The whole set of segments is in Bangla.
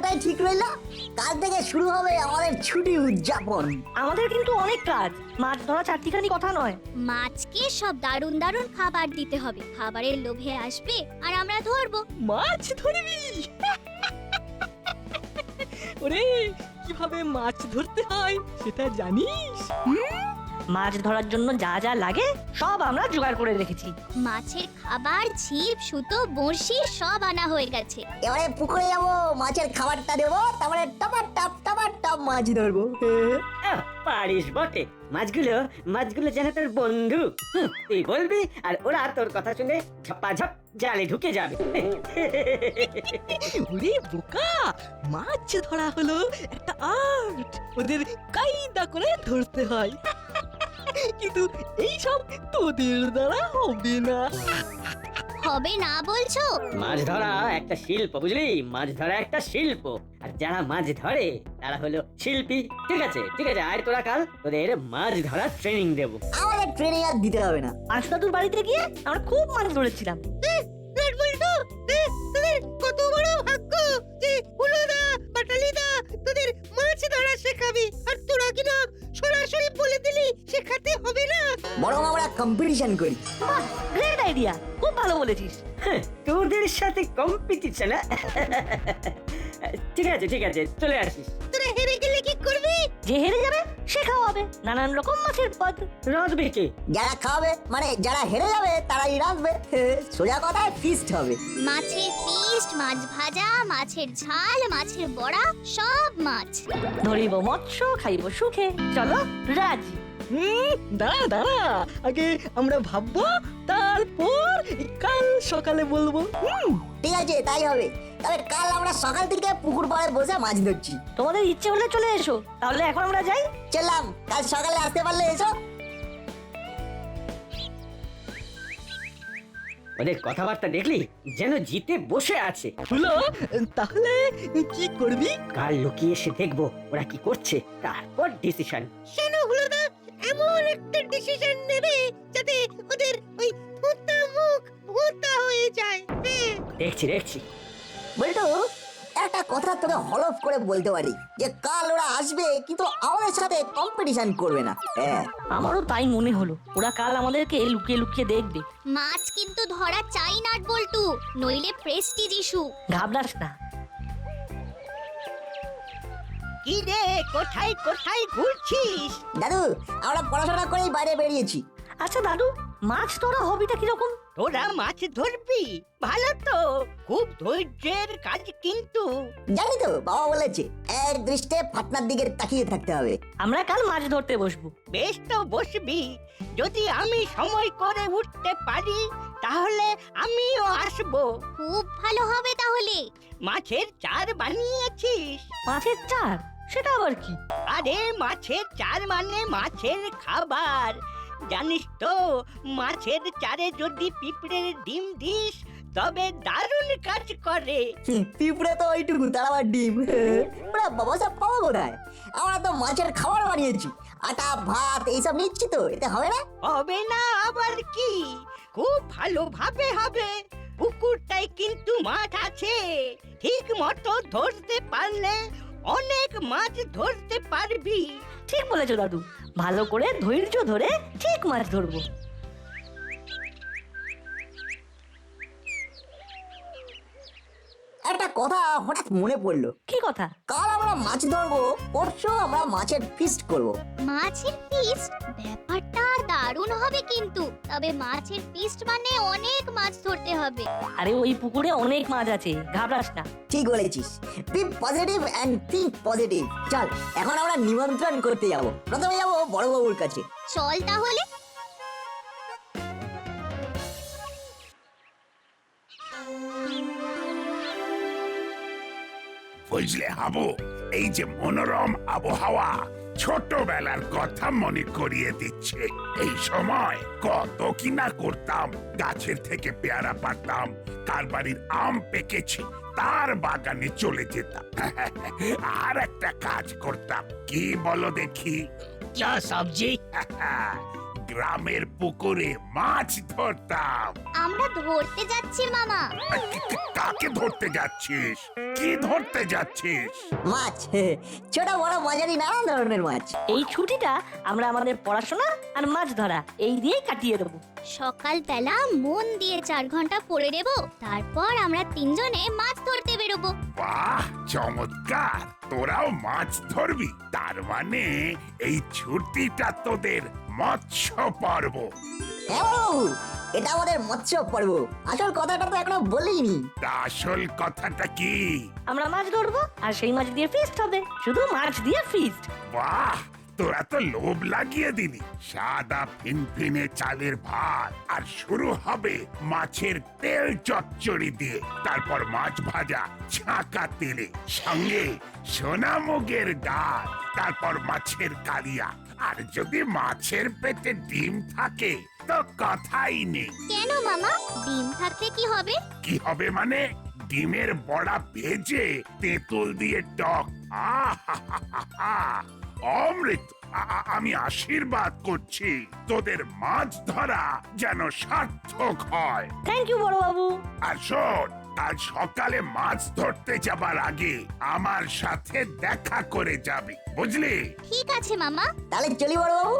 কথাই ঠিক রইল। কাল থেকে শুরু হবে আমাদের ছুটি উদযাপন। আমাদের কিন্তু অনেক কাজ, মাছ ধরা চারটিখানি কথা নয়। মাছকে সব দারুণ দারুণ খাবার দিতে হবে, খাবারের লোভে আসবে আর আমরা ধরবো। মাছ ধরবি? ওরে, কিভাবে মাছ ধরতে হয় সেটা জানিস? মাছ ধরার জন্য যা যা লাগে সব আমরা জোগাড় করে রেখেছি। মাছের খাবার, ছিপ, সুতো, বড়শি সব আনা হয়ে গেছে। এবারে পুকুরে যাবো, মাছের খাবারটা দেবো, তারপরে টপার টপ মাছ ধরবো। পারিস বটে। মাছগুলো যেন তোর বন্ধু। তুই বলবি আর ওরা তোর কথা শুনে ঝপাঝপ জালে ঢুকে যাবে। ওরে বোকা, মাছ ধরা হলো একটা আর্ট, ওদের কায়দা করে ধরতে হয়। কিন্তু এই সব তোদের দ্বারা হবে না। হবে না বলছো? মাছ ধরা একটা শিল্প, বুঝলি? মাছ ধরা একটা শিল্প, আর যারা মাছ ধরে তারা হলো শিল্পী। ঠিক আছে, আয় তোরা কাল তোদের মাছ ধরার ট্রেনিং দেবো। আমাদের ট্রেনিং আর দিতে হবে না। আশদাদুর বাড়িতে গিয়ে আমরা খুব মাছ ধরেছিলাম। কত বড় ভাগ্য যে হুলোদা পাটালিদা তোদের মাছ ধরা শেখাবে, আর তোরা কিনা সরাসরি বলে দিলি শেখাতে হবে না। বরং আমরা কম্পিটিশন করি। বাহ, গ্রেট আইডিয়া, খুব ভালো বলেছিস। তোদের সাথে কম্পিটিশন? ঠিক আছে, চলে আসিস। তোরা হেরে গেলে কি করবি? যে হেরে যাবে সে খাওয়াবে নানান রকম মাছের পদ। রাঁধবে কে? যারা খাওয়াবে মানে যারা হেরে যাবে তারাই রাঁধবে। সোজা কথায় ফিস্ট হবে। মাছের ফিস্ট, মাছ ভাজা, মাছের ঝাল, মাছের বড়া, সব মাছ। ধরিব মৎস্য, খাইব সুখে। চলো রাজি। দাঁড়া, আগে আমরা ভাববো, তারপর কাল সকালে বলবো। ঠিক আছে, তাই হবে। তবে কাল আমরা সকাল থেকে পুকুর পাড়ে বসে মাছ ধরছি। তোমাদের ইচ্ছে হলে চলে এসো, তাহলে এখন আমরা যাই। চললাম, কাল সকালে আসতে পারলে এসো। ওদের কথাবার্তা দেখলি যেন জিতে বসে আছে। হলো, তাহলে কি করবি? কাল লুকিয়ে এসে দেখবো ওরা কি করছে, তারপর ডিসিশন। কেন হুলোদা এমন একটা ডিসিশন নেবে যাতে ওদের ওই ভূতা মুখ ভূতা হয়ে যায়। দেখছি। বলতো একটা কথা তোকে হলফ করে বলতে পারি যে কাল ওরা আসবে, কিন্তু আমাদের সাথে কম্পিটিশন করবে না। আমারও তাই মনে হলো, ওরা কাল আমাদেরকে লুকিয়ে লুকিয়ে দেখবে। মাছ কিন্তু ধরা চাই না বল্টু, নইলে প্রেস্টিজ ইস্যু। ঘাবড়াস না। কি রে, কোথায় কোথায় ঘুরছিস? দাদু, আমরা পড়াশোনা করেই বাইরে বেরিয়েছি। আচ্ছা দাদু, মাছ ধরা হবিটা কিরকম? তোরা মাছ ধরবি? ভালো তো, খুব ধৈর্যের কাজ কিন্তু। জানি তো, বাবা বলেছে এক দৃষ্টে ফাতনার দিকে তাকিয়ে থাকতে হবে। আমরা কাল মাছ ধরতে বসবো। বেশ তো বসবি, যদি আমি সময় করে উঠতে পারি তাহলে আমিও আসবো। খুব ভালো হবে তাহলে। মাছের চার বানিয়েছিস? মাছের চার? সেটা আবার কি? আরে মাছের চার মানে মাছের খাবার। জানিস তো, মাছের চারে যদি পিঁপড়ের ডিম দিস তবে দারুণ কাজ করে। পিঁপড়ে তো ওইটুকু, তার আবার ডিম। ওরা বাবা সব পাবো কোথায়? আমরা তো মাছের খাবার বানিয়েছি, আটা ভাত এইসব নিচ্ছি তো, এতে হবে না? হবে না আবার কি, খুব ভালোভাবে হবে। পুকুরটাই কিন্তু মাছ আছে, ঠিক মতো ধরতে পারলে অনেক মাছ ধরতে পারবি। ঠিক বলেছো দাদু, ভালো করে ধৈর্য ধরে ঠিক মাছ ধরবো। একটা কথা হঠাৎ মনে পড়লো। কি কথা? কাল আমরা মাছ ধরবো, পরশু আমরা মাছের ফিস্ট করবো। মাছের ফিস্ট? ব্যাপারটা দারুণ হবে কিন্তু। তবে মাছের ফিস্ট মানে অনেক মাছ ধরতে হবে। আরে ওই পুকুরে অনেক মাছ আছে, ঘাবড়াস না। ঠিক বলেছিস, be positive and think positive. চল এখন আমরা নিমন্ত্রণ করতে যাব। প্রথমে যাব বড়বাবুর কাছে। চল তাহলে। বুঝলে হাবু, এই যে মনোরম আবহাওয়া ছোটবেলার কথা মনে করিয়ে দিচ্ছে। এই সময় কত কিনা করতাম, গাছের থেকে পেয়ারা পাড়তাম, কার বাড়ির আম পেকেছে তার বাগানে চলে যেতাম। আর একটা কাজ করতাম, কি বলো দেখি? যা সবজি? গ্রামের পুকুরে মাছ ধরতাম। আমরা ধরতে যাচ্ছি মামা। কাকে ধরতে যাচ্ছিস? কি ধরতে যাচ্ছিস? মাছ ছোট বড় মাঝারি নানা ধরনের মাছ। এই ছুটিটা আমরা আমাদের পড়াশোনা আর মাছ ধরা এই দিয়েই কাটিয়ে দেবো। সকালবেলা মন দিয়ে 4 ঘন্টা পড়ে নেব, তারপর আমরা 3 জনে মাছ ধরতে বেরোবো। বাহ, চমৎকার! তোরাও মাছ ধরবি? তার মানে এই ছুটিটা তোদের মৎস্য পর্ব। হ্যাঁ বাবু, এটা আমাদের মৎস্য পর্ব। আসল কথাটা তো এখনো বলিনি। তা আসল কথাটা কি? আমরা মাছ ধরবো আর সেই মাছ দিয়ে ফিস্ট হবে, শুধু মাছ দিয়ে ফিস্ট। বাহ, তোরা তো লোভ লাগিয়ে দিলি। সাদা ফিনফিনে চালের ভাত, আর শুরু হবে মাছের তেল চচ্চড়ি দিয়ে, তারপর মাছ ভাজা ছাঁকা তেলে, সঙ্গে সোনামুগের ডাল, তারপর মাছের কালিয়া। আর যদি মাছের পেটে ডিম থাকে তো কথাই নেই। কেন মামা, ডিম থাকলে কি হবে? কি হবে মানে? ডিমের বড়া ভেজে তেঁতুল দিয়ে টক, আহা! অমৃত! আমি আশীর্বাদ করছি তোদের মাছ ধরা যেন সার্থক হয়। থ্যাংক ইউ বড় বাবু। আর শোন, কাল সকালে মাছ ধরতে যাবার আগে আমার সাথে দেখা করে যাবি, বুঝলি? ঠিক আছে মামা। তাহলে চলি বড় বাবু।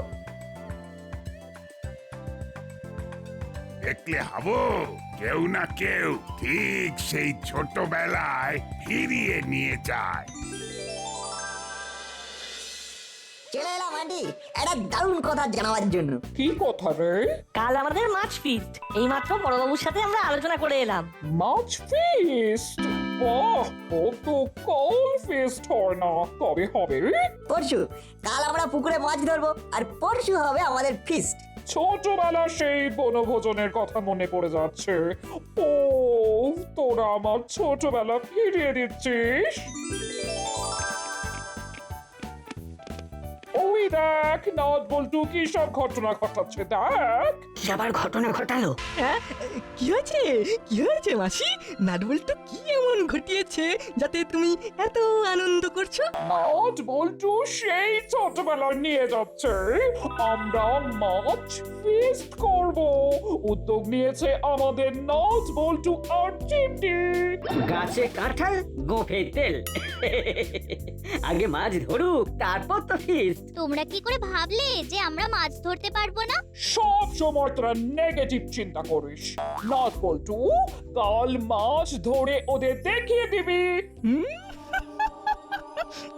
দেখলে হাবু, কেউ না কেউ ঠিক সেই ছোটবেলায় ফিরিয়ে নিয়ে যায়। চলে এলাম আন্টি একটা দারুণ কথা জানাবার জন্য। কি কথা রে? কাল আমাদের মাছ ফিস্ট, এই মাত্র বড় বাবুর সাথে আমরা আলোচনা করে এলাম। মাছ ফিস্ট? বাহ, কত কল ফিস্ট হয় না, কবে হবে? পরশু। কাল আমরা পুকুরে মাছ ধরবো আর পরশু হবে আমাদের ফিস্ট। ছোটবেলা সেই বনভোজনের কথা মনে পড়ে যাচ্ছে। ও, তোরা আমার ছোটবেলা ফিরিয়ে দিচ্ছিস। ওই দেখ, নাট বল্টু কি সব ঘটনা ঘটাচ্ছে, দেখ। আবার ঘটনা ঘটালো? হ্যাঁ, কি হয়েছে? কি হয়েছে মাসি? নাটবল্টু কি এমন ঘটিয়েছে যাতে তুমি এত আনন্দ করছো? নাট বল্টু সেই ছোটবেলা নিয়ে যাচ্ছে। আমরা মাছ ফিস্ট করব। উদ্যোগ নিয়েছে আমাদের নাট বল্টু আর চিমটি। গাছে কাঁঠাল, গোঁফে তেল। আগে মাছ ধরুক, তারপর তো ফিস্ট। তোমরা কি করে ভাবলে যে আমরা মাছ ধরতে পারবো না? সব সময় তোরা নেগেটিভ চিন্তা করিস। নাট বল্টু, কাল মাছ ধরে ওদের দেখিয়ে দিবি।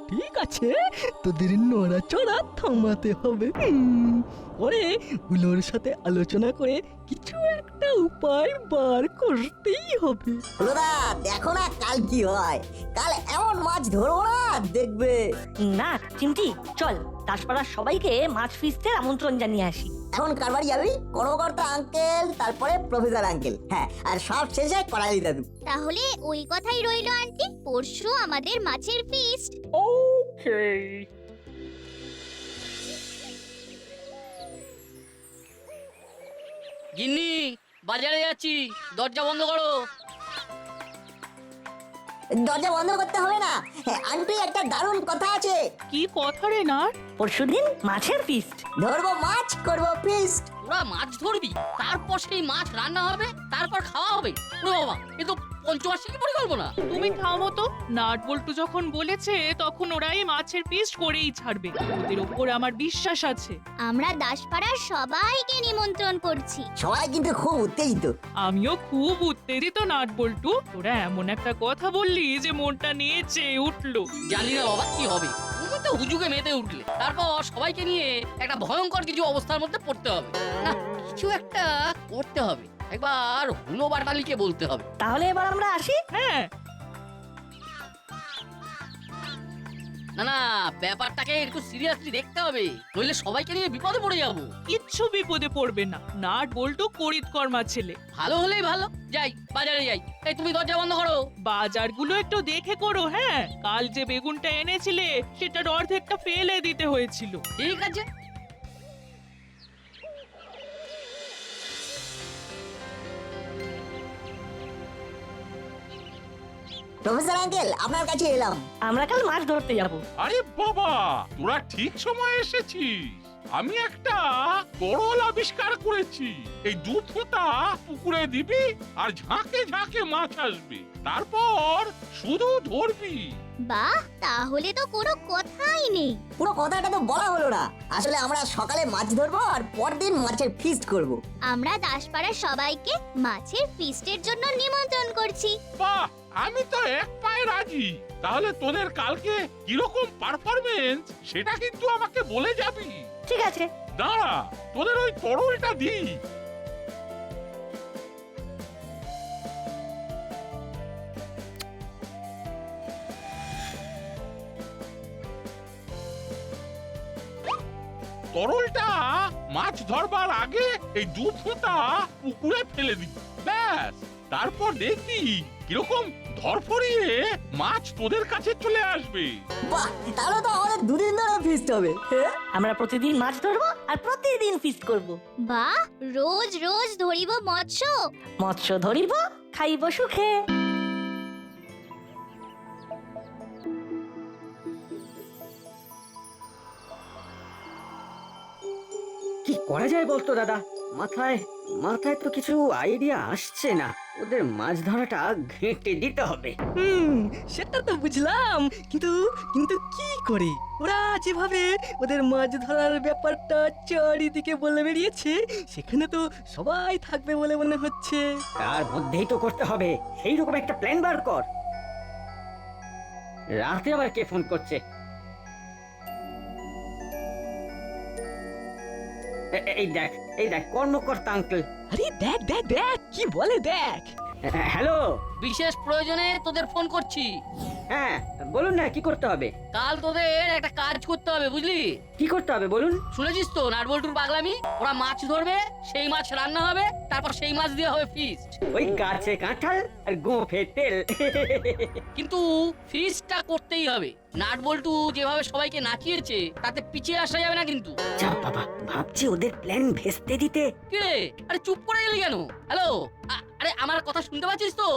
ঠিক আছে, তোদের নড়াচড়া থামাতে হবে। পরে হুলোর সাথে আলোচনা করে কিছু একটা উপায় বার করতেই হবে। হলোদা, দেখো না কাল কি হয়। কাল এমন মাছ ধরবো না, দেখবে। না চিমটি, চল দাসপাড়ার সবাইকে মাছ ফিস্টের আমন্ত্রণ জানিয়ে আসি। এখন কারবারি যাবি কর্মকর্তা আঙ্কেল, তারপরে প্রফেসর আঙ্কেল, হ্যাঁ, আর সব শেষে করালি দাদু। তাহলে ওই কথাই রইলো আন্টি, পরশু আমাদের মাছের ফিস্ট। ওকে। গিন্নি, বাজারে যাচ্ছি, দরজা বন্ধ করো। দরজা বন্ধ করতে হবে না। হ্যাঁ, আন্টি একটা দারুণ কথা আছে। কি কথা রে নাট? পরশুদিন মাছের ফিস্ট। ধরবো মাছ, করবো ফিস্ট। তোরা মাছ ধরবি, তারপর সেই মাছ রান্না হবে, তারপর খাওয়া হবে। ওরে বাবা, এ তো পঞ্চবার্ষিকী পরিকল্পনা। তুমি থামো তো। নাট বল্টু যখন বলেছে তখন ওরাই মাছের পিস করেই ছাড়বে, ওদের ওপর আমার বিশ্বাস আছে। আমরা দাসপাড়ার সবাইকে নিমন্ত্রণ করছি। সবাই কিন্তু খুব উত্তেজিত। আমিও খুব উত্তেজিত নাট বল্টু, তোরা এমন একটা কথা বললি যে মনটা নিয়ে চেয়ে উঠলো। জানি না বাবা কি হবে, তুমি তো হুজুগে মেতে উঠলে, তারপর সবাইকে নিয়ে একটা ভয়ঙ্কর কিছু অবস্থার মধ্যে পড়তে হবে। না, কিছু একটা করতে হবে। একবার হুলো বাটালিকে বলতে হবে। তাহলে এবার আমরা আসি। হ্যাঁ, না না, ব্যাপারটাকে একটু সিরিয়াসলি দেখতে হবে, নইলে সবাইকে নিয়ে বিপদে পড়ে যাবো। কিচ্ছু বিপদে পড়বে না। নাট বল্টু করিতকর্মা ছেলে। ভালো হলেই ভালো। যাই, বাজারে যাই। এই তুমি দরজা বন্ধ করো। বাজারগুলো একটু দেখে করো। হ্যাঁ, কাল যে বেগুনটা এনেছিলে সেটার অর্ধেকটা ফেলে দিতে হয়েছিল। ঠিক আছে। প্রফেসর আঙ্কেল, আপনার কাছে এলাম। আমরা কাল মাছ ধরতে যাব। আরে বাবা, তোরা ঠিক সময় এসেছিস। আমি একটা তরল আবিষ্কার করেছি। এই 2 ফোঁটা পুকুরে দিবি আর ঝাঁকে ঝাঁকে মাছ আসবে, তারপর শুধু ধরবি। বাহ, তাহলে তো কোনো কথাই নেই। পুরো কথাটা তো বলা হলো না। আসলে আমরা সকালে মাছ ধরবো আর পরদিন মাছের ফিস্ট করব। আমরা দাসপাড়ার সবাইকে মাছের ফিস্টের জন্য নিমন্ত্রণ করছি। বাহ, আমি তো এক পায়ে রাজি। তাহলে তোদের কালকে কিরকম পারফরমেন্স সেটা কিন্তু আমাকে বলে যাবি। ঠিক আছে। দাঁড়া, তোদের ওই তরলটা দিই। তরলটা মাছ ধরবার আগে এই 2 ফোঁটা পুকুরে ফেলে দিবি, ব্যাস। তারপর দেখবি কিরকম ধরফরিয়ে মাছ তোদের কাছে চলে আসবে। বাহ, তাহলে তো আমাদের 2 দিন ধরে ফিস্ট হবে। আমরা প্রতিদিন মাছ ধরবো আর প্রতিদিন ফিস্ট করব। বাহ, রোজ রোজ ধরিব মৎস্য। মৎস্য ধরিব, খাইব সুখে। কি করা যায় বলতো দাদা? মাথায় মাথায় তো কিছু আইডিয়া আসছে না। ওদের মাছ ধরাটা ঘেঁটে দিতে হবে। সেটা তো বুঝলাম, কিন্তু কিন্তু কি করে? ওরা যেভাবে ওদের মাছ ধরার ব্যাপারটা চারিদিকে বলে বেরিয়েছে, সেখানে তো সবাই থাকবে বলে মনে হচ্ছে। তার মধ্যেই তো করতে হবে। সেই রকম একটা প্ল্যান বার কর। রাতে আবার কে ফোন করছে? এই দেখ কর্মকর্তা আঙ্কেল। আরে দেখ দেখ দেখ কি বলে দেখ। হ্যালো, বিশেষ প্রয়োজনে তোদের ফোন করছি। হ্যাঁ বলুন না, কি করতে হবে? কাল তোদের একটা কাজ করতে হবে, বুঝলি? কি করতে হবে বলুন? শুনেছিস তো নাটবল্টুর পাগলামি? ওরা মাছ ধরবে, সেই মাছ রান্না হবে, তারপর সেই মাছ দিয়ে হবে ফিস্ট। ওই গাছে কাঁঠাল আর গোঁফে তেল। কিন্তু ফিস্টটা করতেই হবে। নাটবল্টু যেভাবে সবাইকে নাচিয়েছে তাতে পিছিয়ে আসা যাবে না কিন্তু। যা বাবা, ভাবছি ওদের প্ল্যান ভেস্তে দিতে। কি রে, আরে চুপ করে গেলি কেন? হ্যালো, আরে আমার কথা শুনতে পাচ্ছিস তো?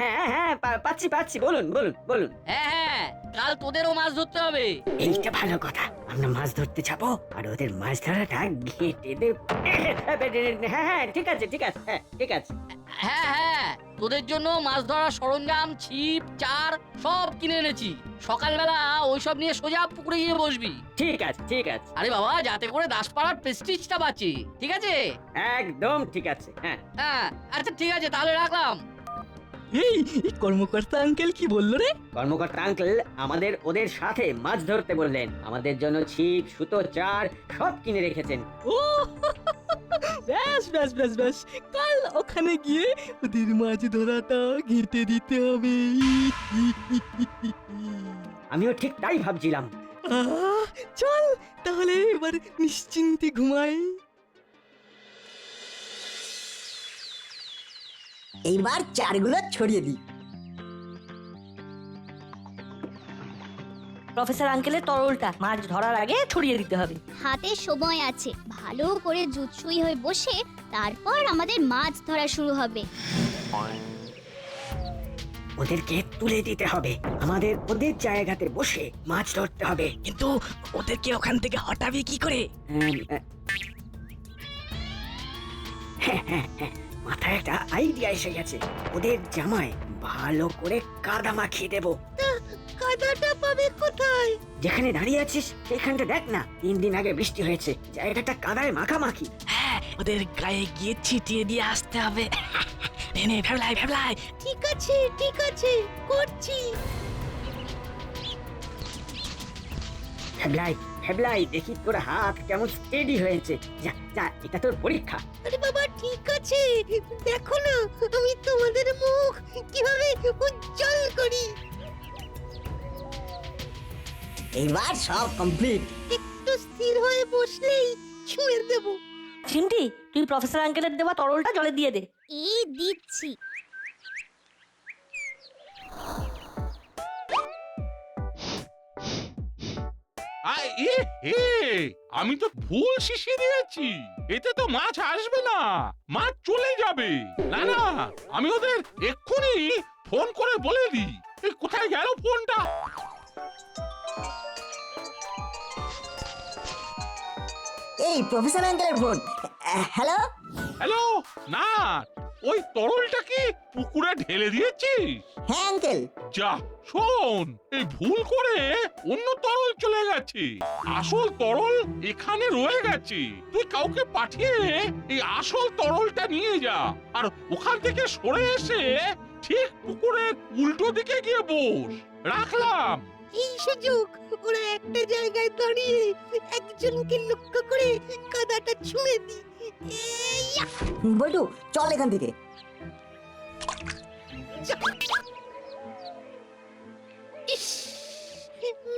হ্যাঁ পাচ্ছি, বলুন। হ্যাঁ, কাল তোদেরও মাছ ধরতে হবে। এইটা ভালো কথা। আমরা মাছ ধরতে যাবো আর ওদের মাছ ধরাটা ঘেঁটে দেব। হ্যাঁ ঠিক আছে। হ্যাঁ, তোদের জন্য মাছ ধরার সরঞ্জাম, ছিপ, চার সব কিনে এনেছি। সকালবেলা ওইসব নিয়ে সোজা পুকুরে গিয়ে বসবি। ঠিক আছে। আরে বাবা, যাতে করে দাসপাড়ার প্রেস্টিজটা বাঁচে, ঠিক আছে? একদম ঠিক আছে। হ্যাঁ, আচ্ছা ঠিক আছে, তাহলে রাখলাম। এই কর্মকর্তা আঙ্কেল কি বললো রে? কর্মকর্তা আঙ্কেল আমাদের ওদের সাথে মাছ ধরতে বললেন। আমাদের জন্য ছিপ, সুতো, চার সব কিনে রেখেছেন। ও ব্যাস, কাল ওখানে গিয়ে ওদের মাছ ধরাটা ঘেঁটে দিতে হবে। আমিও ঠিক তাই ভাবছিলাম। চল তাহলে এবার নিশ্চিন্তে ঘুমাই। এইবার চারগুলো ছড়িয়ে দিই। প্রফেসর আঙ্কেলের তরলটা মাছ ধরার আগে ছড়িয়ে দিতে হবে। হাতে সময় আছে, ভালো করে জুৎসুই হয়ে বসে তারপর আমাদের মাছ ধরা শুরু হবে। ওদেরকে তুলে দিতে হবে। আমাদের ওদের জায়গাতে বসে মাছ ধরতে হবে। কিন্তু ওদেরকে ওখান থেকে হটাবে কি করে? হ্যাঁ, মাথায় একটা আইডিয়া এসে গেছে। ওদের জামায় ভালো করে কাদা মাখিয়ে দেব। কাদাটা পাবে কোথায়? যেখানে দাঁড়িয়ে আছিস সেখানটা দেখ না, 3 দিন আগে বৃষ্টি হয়েছে, জায়গাটা কাদায় মাখামাখি। হ্যাঁ, ওদের গায়ে গিয়ে ছিটিয়ে দিয়ে আসতে হবে। নে ভেবলাই। ঠিক আছে, করছি। হেবলাই, দেখি তোর হাত কেমন স্টেডি হয়েছে। যা, এটা তোর পরীক্ষা। আরে বাবা, ঠিক আছে, দেখো না আমি তোমাদের মুখ কিভাবে উজ্জ্বল করি। এইবার সব কমপ্লিট। একটু স্থির হয়ে বসলেই ছুঁয়ে দেব। চিমটি, তুই প্রফেসর আঙ্কেলের দেওয়া তরলটা জলে দিয়ে দে। এই দিচ্ছি। আমি তো ভুল শিশি দিয়েছি। এতে তো মাছ আসবে না, মাছ চলে যাবে। না, আমি ওদের এক্ষুনি ফোন করে বলে দিই। কোথায় গেল ফোনটা? এই প্রফেসর আঙ্কেলের ফোন। হ্যালো। হ্যালো না, ওই তরলটা কি পুকুরে ঢেলে দিয়েছিস? হ্যাঁ আঙ্কেল। যা শোন, এই ভুল করে অন্য তরল চলে গেছে, আসল তরল এখানে রয়ে গেছে। তুই কাউকে পাঠিয়ে এই আসল তরলটা নিয়ে যা, আর ওখান থেকে সরে এসে ঠিক পুকুরের উল্টো দিকে গিয়ে বস। রাখলাম। এই সুযোগ ওরা একটা জায়গায় দাঁড়িয়ে একজনকে লক্ষ্য করে কাদাটা ছুঁড়ে দি। বল্টু চল এখান থেকে।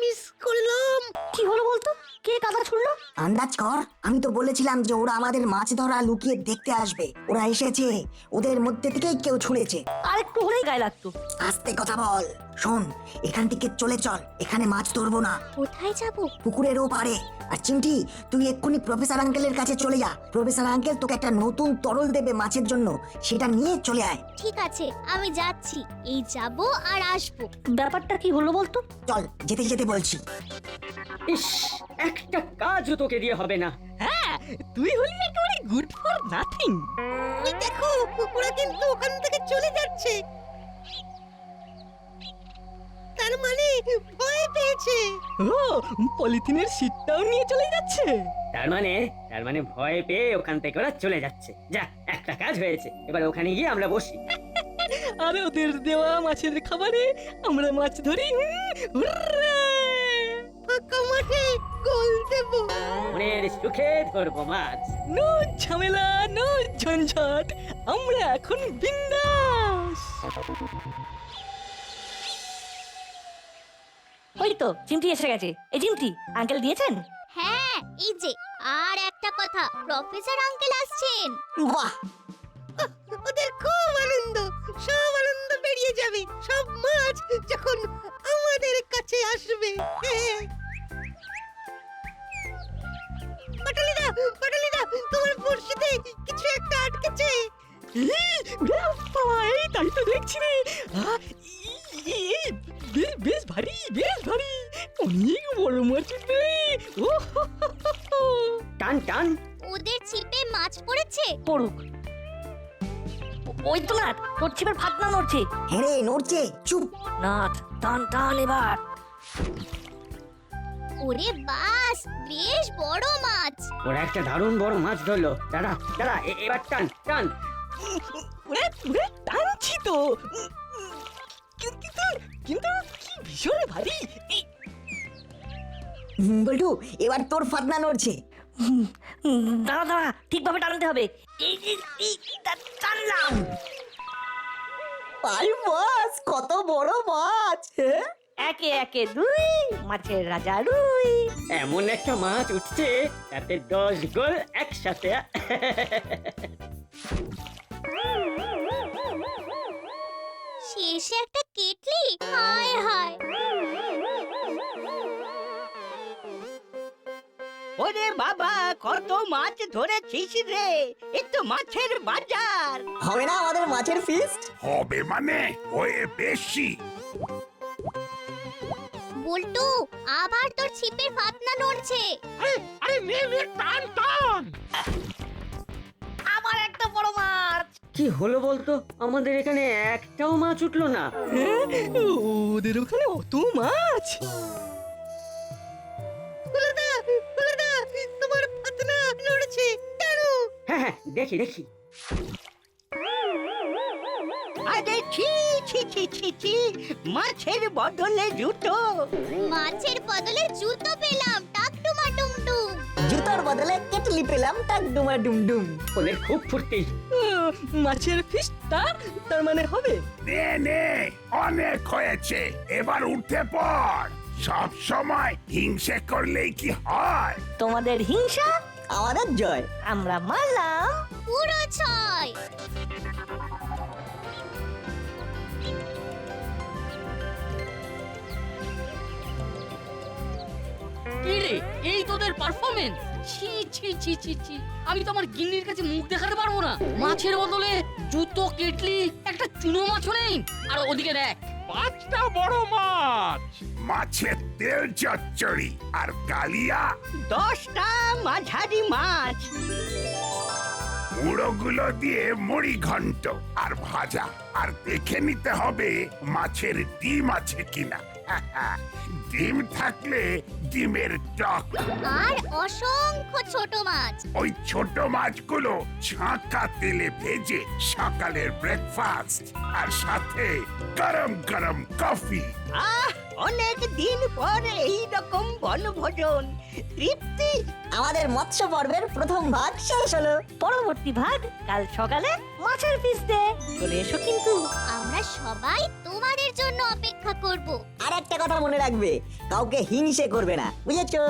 মিস করলাম। কি হলো বলতো? কে কাদা ছুড়লো? আন্দাজ কর। আমি তো বলেছিলাম যে ওরা আমাদের মাছ ধরা লুকিয়ে দেখতে আসবে। ওরা এসেছে, ওদের মধ্যে থেকেই কেউ ছুঁড়েছে। আর একটু হলেই গায়ে লাগতো। আস্তে কথা বল। শোন, এখান থেকে চলে চল, এখানে মাছ ধরবো না। কোথায় যাব? পুকুরের ওপারে। আর চিমটি, তুই এক্ষুনি প্রফেসর আঙ্কেলের কাছে চলে যা। প্রফেসর আঙ্কেল তোকে একটা নতুন তরল দেবে মাছের জন্য, সেটা নিয়ে চলে আয়। ঠিক আছে, আমি যাচ্ছি। এই যাব আর আসবো। ব্যাপারটা কি হলো বলতো? চল, যেতে যেতে বলছি। ইস, একটা কাজও তোকে দিয়ে হবে না। হ্যাঁ, তুই হলি একেবারে গুড ফর নাথিং। ওই দেখো, ওরা কিন্তু ওখান থেকে চলে যাচ্ছে। তার মানে ভয় পেয়েছে। ও, পলিথিনের শীটটাও নিয়ে চলে যাচ্ছে। তার মানে ভয় পেয়ে ওখান থেকে ওরা চলে যাচ্ছে। যা, একটা কাজ হয়েছে। এবার ওখানে গিয়ে আমরা বসি। আর ওদের দেওয়া মাছের খাবারে আমরা মাছ ধরি। হুররে! ফাঁকা মাঠে গোল দেব। মনের সুখে ধরবো মাছ। নো ঝামেলা, নো ঝঞ্ঝাট, আমরা এখন বিন্দাস। ওই তো চিমটি এসে গেছে। এই চিমটি আঙ্কেল দিয়েছেন? হ্যাঁ, এই যে। আর একটা কথা, প্রফেসর আঙ্কেল আসছেন। বাহ, ওদের খুব আনন্দ, সব আনন্দ বেরিয়ে যাবে। সব মাছ যখন আমাদের কাছে আসবে। পাটালিদা, তোমার বড়শিতে কিছু একটা আটকেছে। এই তাই তো দেখছি রে। বেশ ভারী, বেশ ভারী, অনেক বড় মাছ রে। টান টান। ওদের ছিপে মাছ পড়েছে। পড়ুক। ওই তো না, তোর ছিপের ফাতনা নড়ছে। হ্যাঁ রে, নড়ছে। চুপ। নাট, টান টান এবার। ওরে বাস, বেশ বড় মাছ। ওরা একটা দারুণ বড় মাছ ধরলো। দাদা দাদা, এবার টান টান। টানছি তো, কিন্তু কিন্তু কি ভীষণ ভারী। বল্টু, এবার তোর ফাতনা নড়ছে। দাঁড়া দাঁড়া, ঠিকভাবে টানতে হবে। টানলাম। আরে বাস, কত বড় মাছ। একে একে দুই, মাছের রাজা রুই। এমন একটা মাছ উঠছে, তাতে 10 গোল একসাথে। শেষে একটা কেটলি। হায় হায়। ওরে বাবা, কত মাছ ধরেছিস রে। এ তো মাছের বাজার। হবে না আমাদের মাছের ফিস্ট? হবে মানে হয়ে বেশি। বল্টু, আবার তোর ছিপের ফাতনা নড়ছে। আরে নে নে, টান টান। আবার একটা বড় মাছ। কি হলো বলতো? আমাদের এখানে একটাও মাছ উঠলো না। ওদের ওখানে অত মাছ। ফুলদা, তোমার ফাতনা নড়ছে কেন? হ্যাঁ হ্যাঁ, দেখি দেখি। আরে ছি ছি ছি ছি ছি, মাছের বদলে জুতো। মাছের বদলে জুতো পেলাম। টাকটুমা টুমটুম। জুতোর বদলে কেটলি পেলাম। টাক ডুমা ডুমডুম। ওদের খুব ফুর্তি। মাছের ফিস্ট তার মানে হবে। নে নে, অনেক হয়েছে, এবার উঠে পড়। সব সময় হিংসে করলেই কি হয়? তোমাদের হিংসা, আমাদের জয়। আমরা মারলাম পুরো 6। কি রে, এই তোদের পারফরমেন্স? ছি ছি ছি ছি ছি, আমি তো আমার গিন্নির কাছে মুখ দেখাতে পারবো না। মাছের বদলে জুতো, কেটলি, একটা চুনো মাছও নেই। আর ওদিকে দেখ, 5টা বড় মাছ। মাছের তেল চচ্চড়ি আর কালিয়া 10টা মাঝারি মাছ। মুড়োগুলো দিয়ে মুড়ি ঘন্ট আর ভাজা, আর দেখে নিতে হবে মাছের ডিম আছে কিনা। ডিম থাকলে ডিমের টক। আর অসংখ্য ছোট মাছ। ওই ছোট মাছগুলো ছাঁকা তেলে ভেজে সকালের ব্রেকফাস্ট, আর সাথে গরম গরম কফি। আহ, অনেক দিন পরে এই রকম বনভোজন, তৃপ্তি। আমাদের মৎস্য পর্বের প্রথম ভাগ শেষ হলো। পরবর্তী ভাগ কাল সকালে মাছের পিস দে চলে এসো কিন্তু। আমরা সবাই তোমাদের জন্য অপেক্ষা করব। আর একটা কথা মনে রাখবে, কাউকে হিংসে করবে না, বুঝেছো?